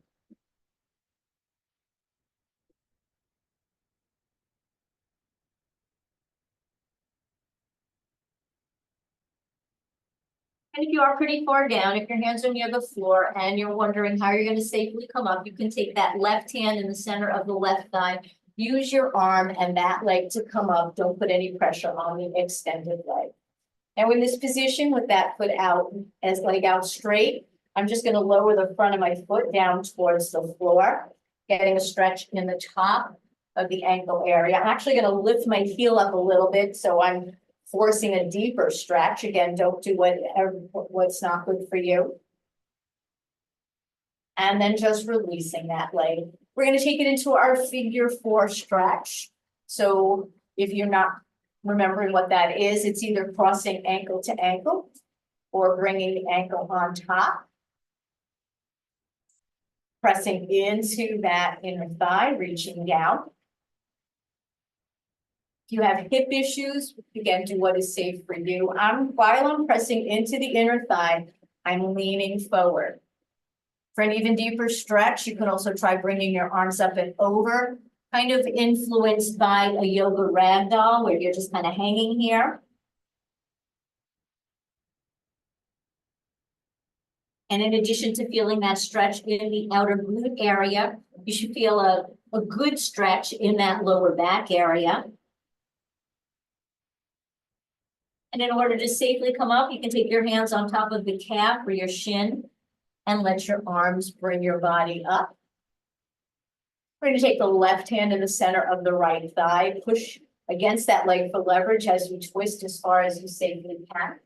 And if you are pretty far down, if your hands are near the floor and you're wondering how you're going to safely come up, you can take that left hand in the center of the left thigh. Use your arm and that leg to come up. Don't put any pressure on the extended leg. Now in this position with that foot out, as leg out straight, I'm just going to lower the front of my foot down towards the floor, getting a stretch in the top of the ankle area. I'm actually going to lift my heel up a little bit, so I'm forcing a deeper stretch. Again, don't do what's not good for you. And then just releasing that leg. We're going to take it into our figure 4 stretch. So if you're not remembering what that is, it's either crossing ankle to ankle or bringing the ankle on top. Pressing into that inner thigh, reaching down. If you have hip issues, again, do what is safe for you. While I'm pressing into the inner thigh, I'm leaning forward. For an even deeper stretch, you can also try bringing your arms up and over, kind of influenced by a yoga ragdoll where you're just kind of hanging here. And in addition to feeling that stretch in the outer glute area, you should feel a good stretch in that lower back area. And in order to safely come up, you can take your hands on top of the calf or your shin and let your arms bring your body up. We're going to take the left hand in the center of the right thigh, push against that leg for leverage as you twist as far as you safely can.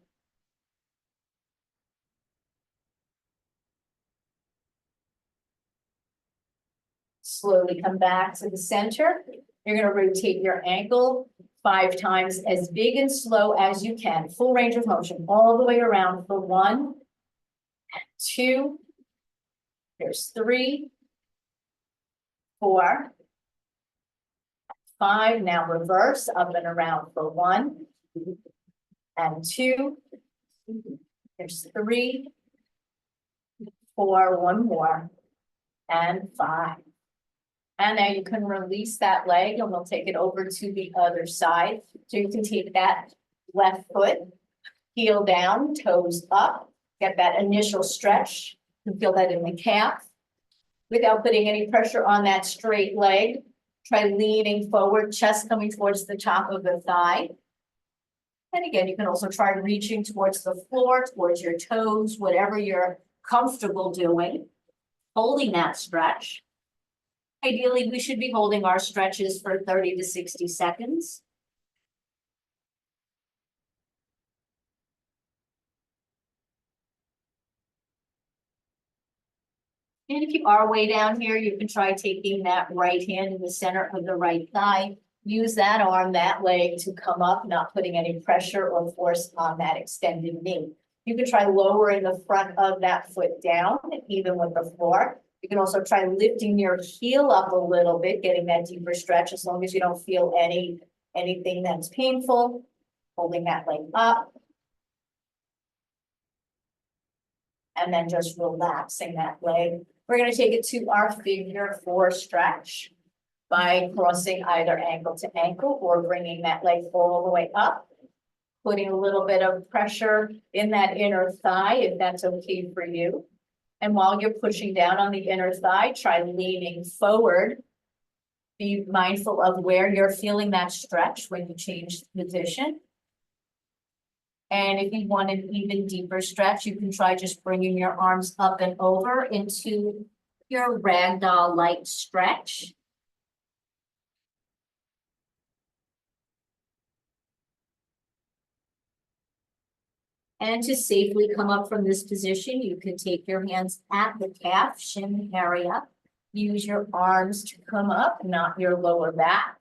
Slowly come back to the center. You're gonna rotate your ankle 5 times as big and slow as you can. Full range of motion all the way around for 1, 2. Here's 3, 4, 5. Now reverse up and around for 1 and 2. There's 3, 4, 1 more, and 5. And now you can release that leg and we'll take it over to the other side. So you can take that left foot, heel down, toes up, get that initial stretch. You can feel that in the calf. Without putting any pressure on that straight leg, try leaning forward, chest coming towards the top of the thigh. And again, you can also try reaching towards the floor, towards your toes, whatever you're comfortable doing, holding that stretch. Ideally, we should be holding our stretches for 30 to 60 seconds. And if you are way down here, you can try taking that right hand in the center of the right thigh. Use that arm, that leg to come up, not putting any pressure or force on that extended knee. You can try lowering the front of that foot down, even with the floor. You can also try lifting your heel up a little bit, getting that deeper stretch, as long as you don't feel anything that's painful. Holding that leg up. And then just relaxing that leg. We're going to take it to our figure 4 stretch by crossing either ankle to ankle or bringing that leg all the way up. Putting a little bit of pressure in that inner thigh, if that's okay for you. And while you're pushing down on the inner thigh, try leaning forward. Be mindful of where you're feeling that stretch when you change position. And if you want an even deeper stretch, you can try just bringing your arms up and over into your ragdoll light stretch. And to safely come up from this position, you can take your hands at the calf, shin area. Use your arms to come up, not your lower back.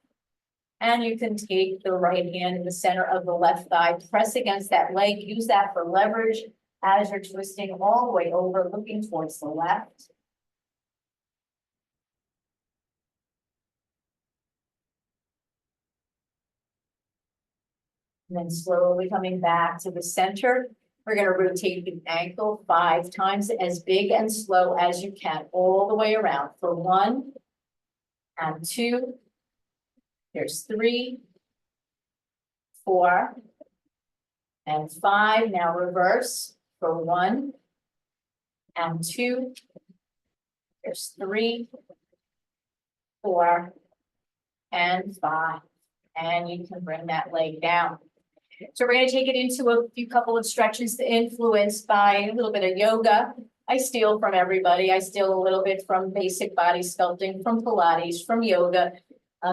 And you can take the right hand in the center of the left thigh, press against that leg, use that for leverage as you're twisting all the way over, looking towards the left. And then slowly coming back to the center. We're going to rotate the ankle 5 times as big and slow as you can, all the way around for 1 and 2. There's 3, 4, and 5. Now reverse for 1 and 2. There's 3, 4, and 5. And you can bring that leg down. So we're going to take it into a couple of stretches influenced by a little bit of yoga. I steal from everybody. I steal a little bit from basic body sculpting, from Pilates, from yoga,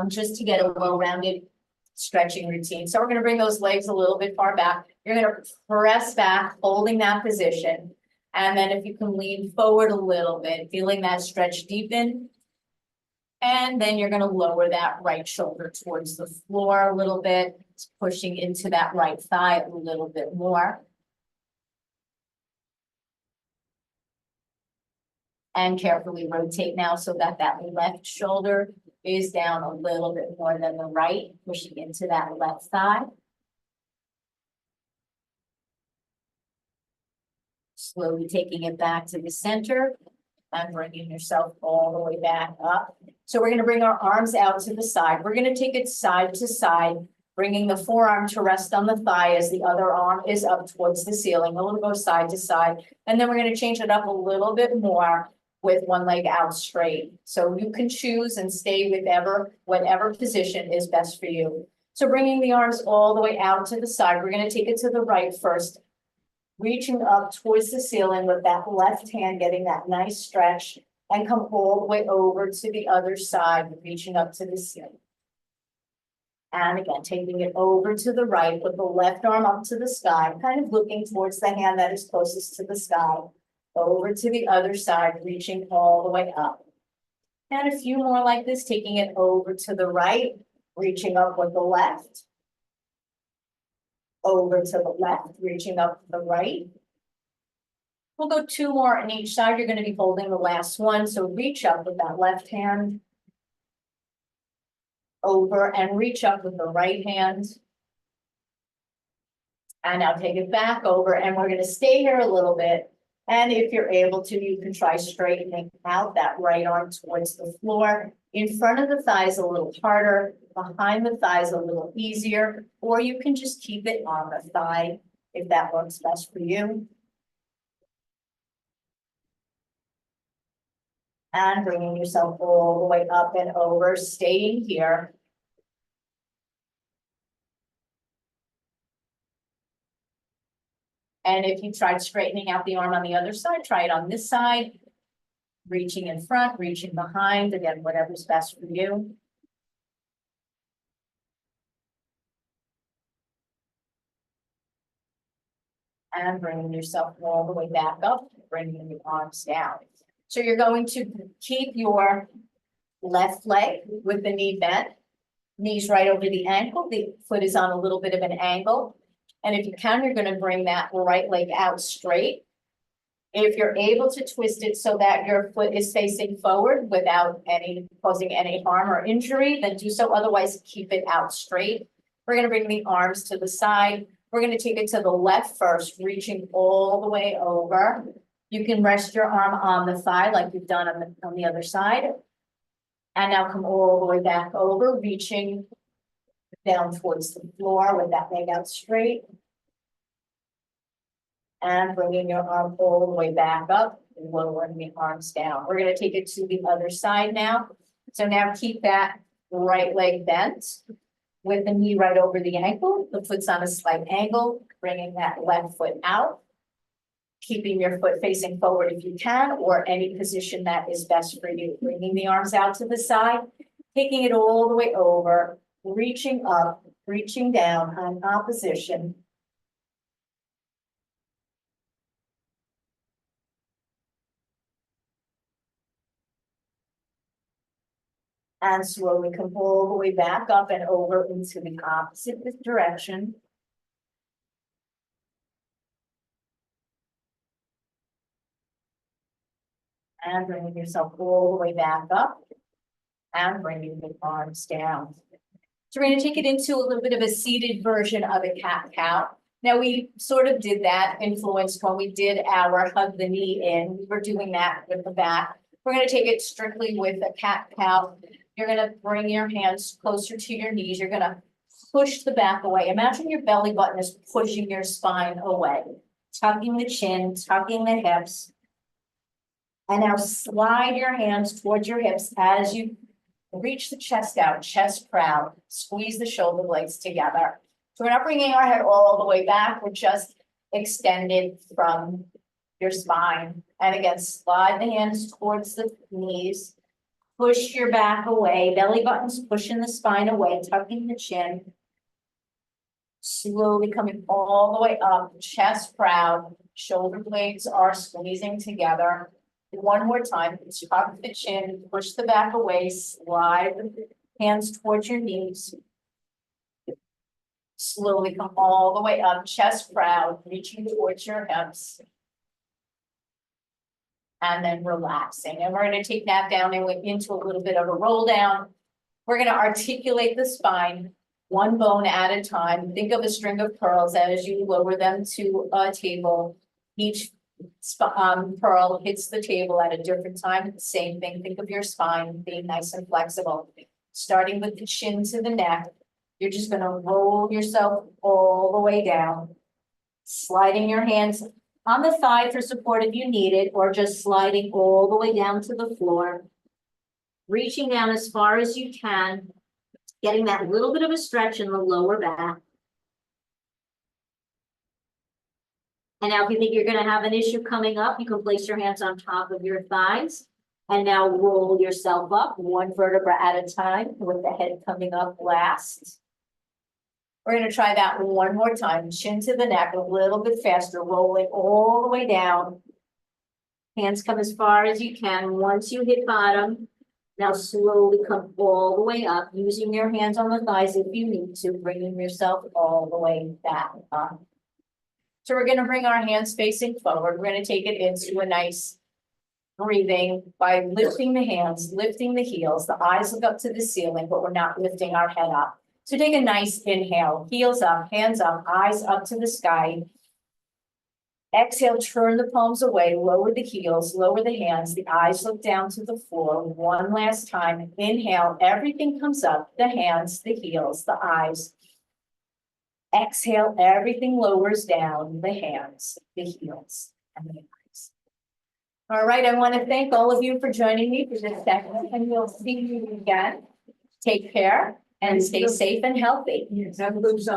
just to get a well-rounded stretching routine. So we're going to bring those legs a little bit far back. You're going to press back, holding that position. And then if you can lean forward a little bit, feeling that stretch deepen. And then you're going to lower that right shoulder towards the floor a little bit, pushing into that right thigh a little bit more. And carefully rotate now so that that left shoulder is down a little bit more than the right, pushing into that left thigh. Slowly taking it back to the center and bringing yourself all the way back up. So we're going to bring our arms out to the side. We're going to take it side to side, bringing the forearm to rest on the thigh as the other arm is up towards the ceiling. We'll go side to side. And then we're going to change it up a little bit more with one leg out straight. So you can choose and stay with whatever position is best for you. So bringing the arms all the way out to the side, we're going to take it to the right first, reaching up towards the ceiling with that left hand, getting that nice stretch, and come all the way over to the other side, reaching up to the ceiling. And again, taking it over to the right with the left arm up to the sky, kind of looking towards the hand that is closest to the sky. Over to the other side, reaching all the way up. And a few more like this, taking it over to the right, reaching up with the left. Over to the left, reaching up to the right. We'll go 2 more on each side. You're going to be holding the last one. So reach up with that left hand. Over and reach up with the right hand. And now take it back over, and we're going to stay here a little bit. And if you're able to, you can try straightening out that right arm towards the floor. In front of the thighs a little harder, behind the thighs a little easier, or you can just keep it on the thigh if that works best for you. And bringing yourself all the way up and over, staying here. And if you tried straightening out the arm on the other side, try it on this side. Reaching in front, reaching behind, again, whatever's best for you. And bringing yourself all the way back up, bringing the arms down. So you're going to keep your left leg with the knee bent, knees right over the ankle, the foot is on a little bit of an angle. And if you can, you're going to bring that right leg out straight. If you're able to twist it so that your foot is facing forward without causing any harm or injury, then do so. Otherwise, keep it out straight. We're going to bring the arms to the side. We're going to take it to the left first, reaching all the way over. You can rest your arm on the thigh like you've done on the other side. And now come all the way back over, reaching down towards the floor with that leg out straight. And bringing your arm all the way back up and lowering the arms down. We're going to take it to the other side now. So now keep that right leg bent with the knee right over the ankle. The foot's on a slight angle, bringing that left foot out. Keeping your foot facing forward if you can, or any position that is best for you. Bringing the arms out to the side, taking it all the way over, reaching up, reaching down on opposition. And slowly come all the way back up and over into the opposite direction. And bringing yourself all the way back up and bringing the arms down. So we're going to take it into a little bit of a seated version of a cat-cow. Now we sort of did that influenced when we did our hug the knee in. We were doing that with the back. We're going to take it strictly with a cat-cow. You're going to bring your hands closer to your knees. You're going to push the back away. Imagine your belly button is pushing your spine away. Tucking the chin, tucking the hips. And now slide your hands towards your hips as you reach the chest out, chest proud. Squeeze the shoulder blades together. So we're not bringing our head all the way back. We're just extended from your spine. And again, slide the hands towards the knees. Push your back away. Belly button's pushing the spine away, tucking the chin. Slowly coming all the way up, chest proud. Shoulder blades are squeezing together. One more time, tuck the chin, push the back away, slide the hands towards your knees. Slowly come all the way up, chest proud, reaching towards your hips. And then relaxing. And we're going to take that down and into a little bit of a roll down. We're going to articulate the spine, one bone at a time. Think of a string of pearls as you lower them to a table. Each pearl hits the table at a different time. Same thing. Think of your spine being nice and flexible. Starting with the chin to the neck. You're just going to roll yourself all the way down. Sliding your hands on the thigh for support if you need it, or just sliding all the way down to the floor. Reaching down as far as you can. Getting that little bit of a stretch in the lower back. And now if you think you're going to have an issue coming up, you can place your hands on top of your thighs. And now roll yourself up one vertebra at a time with the head coming up last. We're going to try that one more time. Chin to the neck, a little bit faster, rolling all the way down. Hands come as far as you can. Once you hit bottom, Now slowly come all the way up, using your hands on the thighs if you need to, bringing yourself all the way back up. So we're gonna bring our hands facing forward. We're gonna take it into a nice breathing by lifting the hands, lifting the heels. The eyes look up to the ceiling, but we're not lifting our head up. So take a nice inhale, heels up, hands up, eyes up to the sky. Exhale, turn the palms away, lower the heels, lower the hands, the eyes look down to the floor. One last time, inhale, everything comes up, the hands, the heels, the eyes. Exhale, everything lowers down, the hands, the heels, and the eyes. All right, I want to thank all of you for joining me for this session, and we'll see you again. Take care and stay safe and healthy. Yes, have a good job.